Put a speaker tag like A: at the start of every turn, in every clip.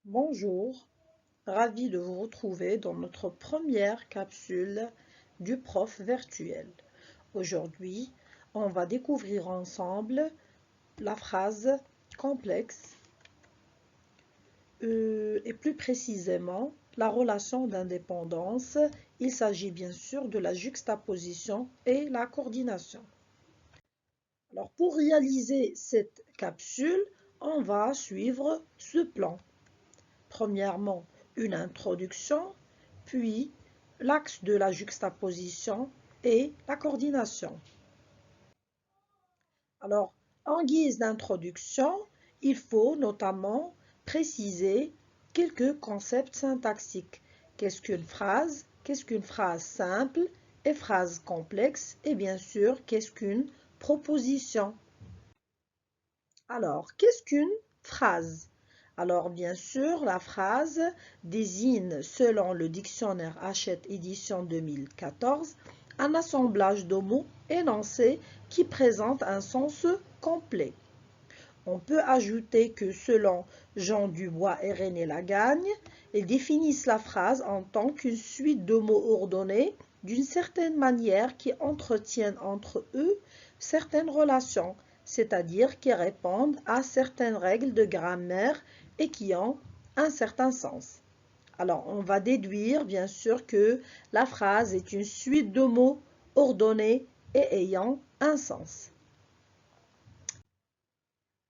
A: Bonjour, ravi de vous retrouver dans notre première capsule du prof virtuel. Aujourd'hui, on va découvrir ensemble la phrase complexe et plus précisément la relation d'indépendance. Il s'agit bien sûr de la juxtaposition et la coordination. Alors pour réaliser cette capsule, on va suivre ce plan. Premièrement, une introduction, puis l'axe de la juxtaposition et la coordination. Alors, en guise d'introduction, il faut notamment préciser quelques concepts syntaxiques. Qu'est-ce qu'une phrase simple et phrase complexe, et bien sûr, qu'est-ce qu'une proposition. Alors, qu'est-ce qu'une phrase? Alors, bien sûr, la phrase désigne, selon le dictionnaire Hachette édition 2014, un assemblage de mots énoncés qui présentent un sens complet. On peut ajouter que, selon Jean Dubois et René Lagagne, ils définissent la phrase en tant qu'une suite de mots ordonnés d'une certaine manière qui entretiennent entre eux certaines relations, c'est-à-dire qui répondent à certaines règles de grammaire et qui ont un certain sens. Alors, on va déduire, bien sûr, que la phrase est une suite de mots ordonnés et ayant un sens.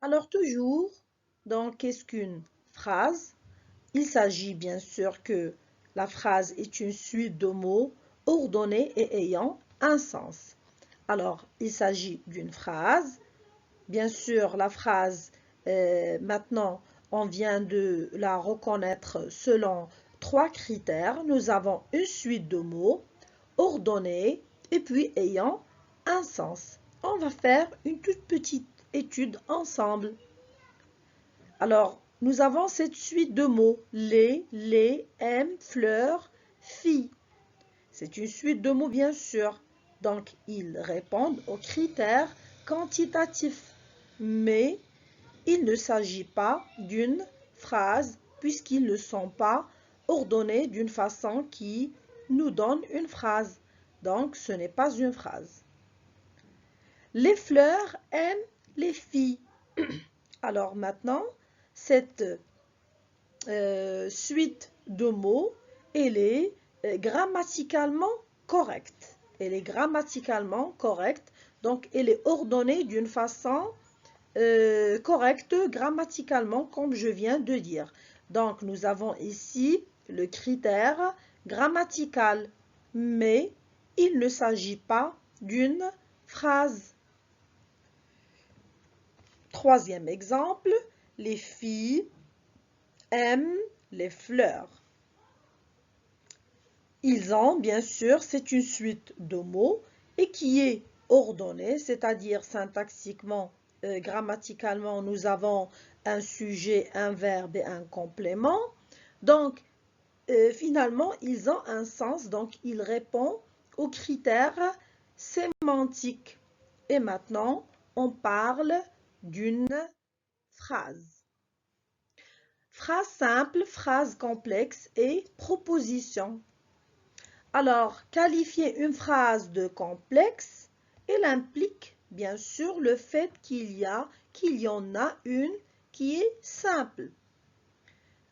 A: Alors, toujours, dans qu'est-ce qu'une phrase? Il s'agit bien sûr que la phrase est une suite de mots ordonnés et ayant un sens. Alors, il s'agit d'une phrase. Bien sûr, la phrase, maintenant, on vient de la reconnaître selon trois critères. Nous avons une suite de mots ordonnés et puis ayant un sens. On va faire une toute petite étude ensemble. Alors, nous avons cette suite de mots. Les, aime, fleur, fille. C'est une suite de mots, bien sûr. Donc, ils répondent aux critères quantitatifs. Mais il ne s'agit pas d'une phrase puisqu'ils ne sont pas ordonnés d'une façon qui nous donne une phrase. Donc, ce n'est pas une phrase. Les fleurs aiment les filles. Alors maintenant, cette suite de mots, elle est grammaticalement correcte. Elle est grammaticalement correcte, donc elle est ordonnée d'une façon correcte grammaticalement, comme je viens de dire. Donc, nous avons ici le critère grammatical, mais il ne s'agit pas d'une phrase. Troisième exemple, les filles aiment les fleurs. Ils ont, bien sûr, c'est une suite de mots et qui est ordonnée, c'est-à-dire syntaxiquement, grammaticalement, nous avons un sujet, un verbe et un complément. Donc, finalement, ils ont un sens, donc ils répondent aux critères sémantiques. Et maintenant, on parle d'une phrase. Phrase simple, phrase complexe et proposition. Alors, qualifier une phrase de complexe, elle implique bien sûr le fait qu'il y en a une qui est simple.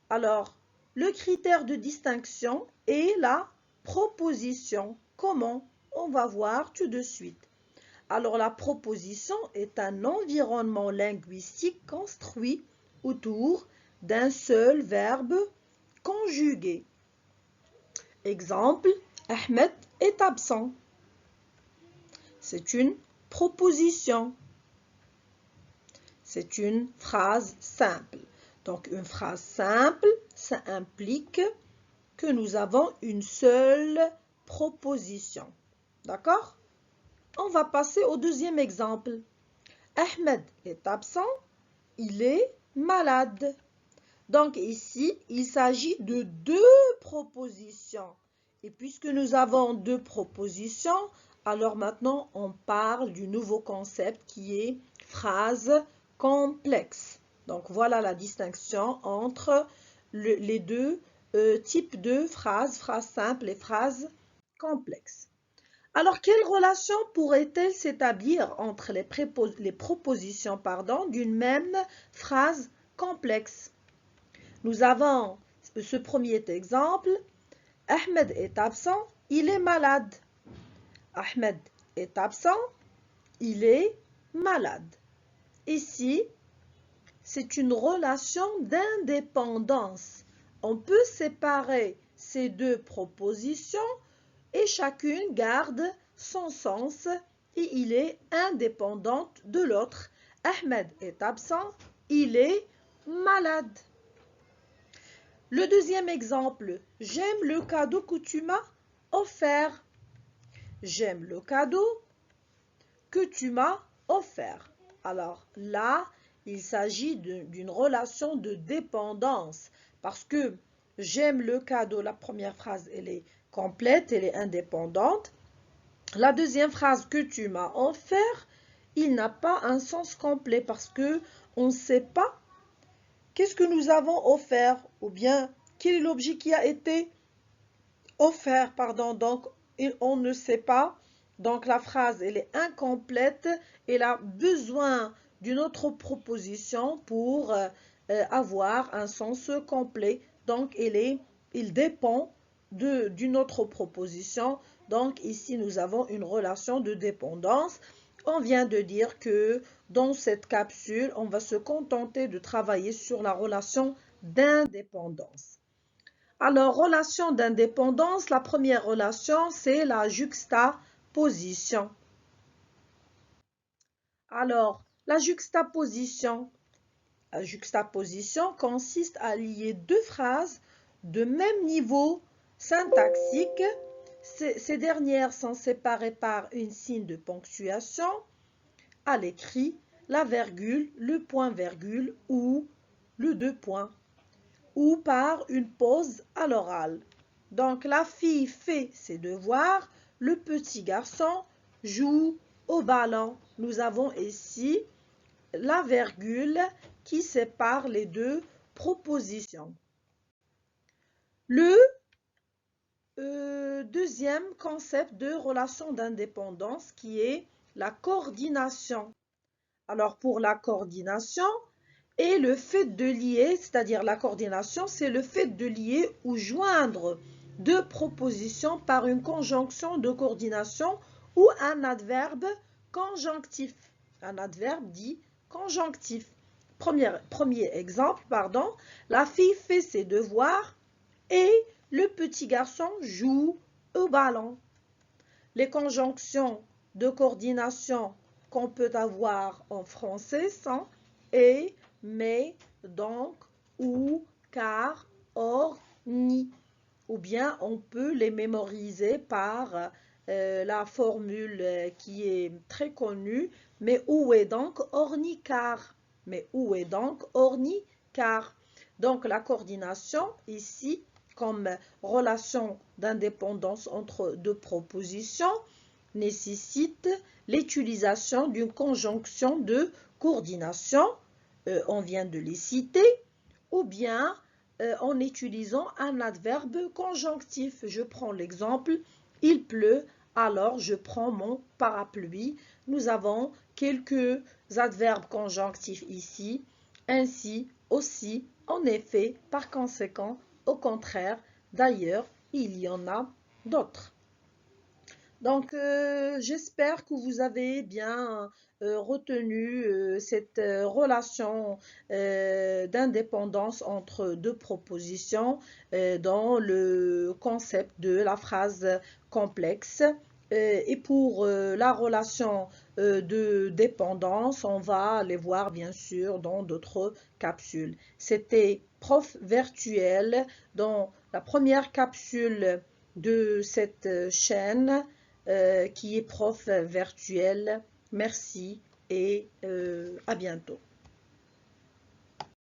A: Alors, le critère de distinction est la proposition. Comment? On va voir tout de suite. Alors, la proposition est un environnement linguistique construit autour d'un seul verbe conjugué. Exemple, Ahmed est absent. C'est une proposition. C'est une phrase simple. Donc, une phrase simple, ça implique que nous avons une seule proposition. D'accord? On va passer au deuxième exemple. Ahmed est absent, il est malade. Donc ici, il s'agit de deux propositions. Et puisque nous avons deux propositions, alors maintenant on parle du nouveau concept qui est phrase complexe. Donc voilà la distinction entre les deux types de phrases, phrases simples et phrases complexes. Alors, quelle relation pourrait-elle s'établir entre les propositions d'une même phrase complexe? Nous avons ce premier exemple. Ahmed est absent, il est malade. Ahmed est absent, il est malade. Ici, c'est une relation d'indépendance. On peut séparer ces deux propositions et chacune garde son sens et il est indépendant de l'autre. Ahmed est absent, il est malade. Le deuxième exemple, j'aime le cadeau que tu m'as offert. J'aime le cadeau que tu m'as offert. Alors là, il s'agit d'une relation de dépendance parce que j'aime le cadeau, la première phrase, elle est complète, elle est indépendante. La deuxième phrase que tu m'as offert, il n'a pas un sens complet parce que on ne sait pas qu'est-ce que nous avons offert ou bien quel est l'objet qui a été offert, pardon. Donc, on ne sait pas. Donc, la phrase, elle est incomplète. Elle a besoin d'une autre proposition pour avoir un sens complet. Donc, il dépend d'une autre proposition. Donc, ici, nous avons une relation de dépendance. On vient de dire que dans cette capsule, on va se contenter de travailler sur la relation d'indépendance. Alors, relation d'indépendance, la première relation, c'est la juxtaposition. Alors, la juxtaposition consiste à lier deux phrases de même niveau syntaxique. Ces dernières sont séparées par une signe de ponctuation à l'écrit, la virgule, le point-virgule ou le deux points, ou par une pause à l'oral. Donc, la fille fait ses devoirs, le petit garçon joue au ballon. Nous avons ici la virgule qui sépare les deux propositions. Le deuxième concept de relation d'indépendance qui est la coordination. Alors, pour la coordination, et le fait de lier, c'est-à-dire la coordination, c'est le fait de lier ou joindre deux propositions par une conjonction de coordination ou un adverbe conjonctif. Un adverbe dit conjonctif. Premier exemple, la fille fait ses devoirs et le petit garçon joue au ballon. Les conjonctions de coordination qu'on peut avoir en français sont et, mais, donc, ou, car, or, ni. Ou bien on peut les mémoriser par la formule qui est très connue, mais où est donc orni car? Mais où est donc orni car? Donc la coordination ici, comme relation d'indépendance entre deux propositions, nécessite l'utilisation d'une conjonction de coordination, on vient de les citer, ou bien en utilisant un adverbe conjonctif. Je prends l'exemple, il pleut, alors je prends mon parapluie. Nous avons quelques adverbes conjonctifs ici, ainsi, aussi, en effet, par conséquent, au contraire, d'ailleurs, il y en a d'autres. Donc, j'espère que vous avez bien retenu cette relation d'indépendance entre deux propositions dans le concept de la phrase complexe. Et pour la relation de dépendance, on va les voir bien sûr dans d'autres capsules. C'était Prof Virtuel dans la première capsule de cette chaîne qui est Prof Virtuel. Merci et à bientôt.